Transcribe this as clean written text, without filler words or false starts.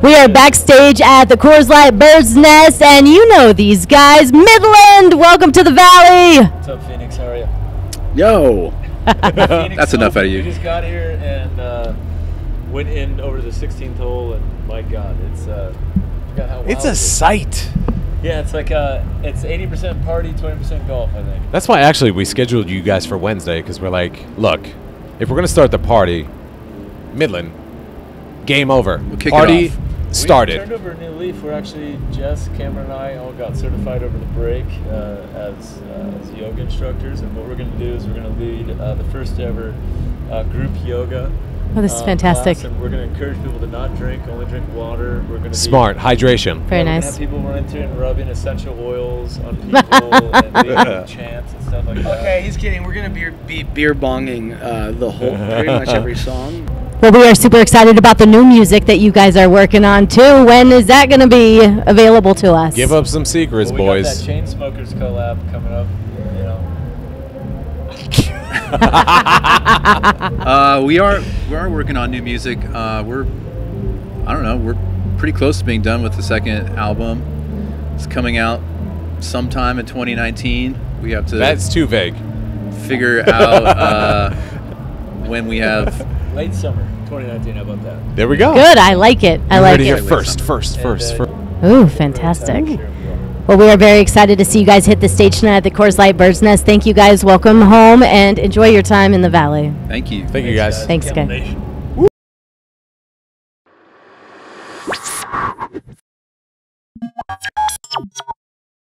We are backstage at the Coors Light Bird's Nest, and you know these guys. Midland, welcome to the Valley. What's up, Phoenix? How are you? Yo. That's enough out of you. We just got here and went in over the 16th hole, and my God, it's a sight. Yeah, it's like it's 80% party, 20% golf, I think. That's why actually we scheduled you guys for Wednesday, because we're like, look, if we're gonna start the party, Midland, game over. We'll kick party it off. started. We turned over a new leaf. We're actually Cameron and I all got certified over the break as yoga instructors, and what we're going to do is we're going to lead the first ever group yoga. Oh, this is fantastic. Class, and we're going to encourage people to not drink, only drink water. We're going to Smart hidration. Very We're nice. going to have people run into and rubbing essential oils on people and leading chants and stuff like that. Okay, he's kidding. We're gonna be beer bonging the whole pretty much every song. Well, we are super excited about the new music that you guys are working on, too. When is that going to be available to us? Give up some secrets, We boys. got that Chainsmokers collab coming up, you know. We are working on new music. We're pretty close to being done with the second album. It's coming out sometime in 2019. We have to That's too vague. figure out when we have. Late summer 2019, how about that? There we go. Good, I like it. I You like heard it here it. first. Ooh, fantastic. Well, we are very excited to see you guys hit the stage tonight at the Coors Light Bird's Nest. Thank you guys. Welcome home and enjoy your time in the Valley. Thank you. Thank you, guys. Thanks, guys. KMLE.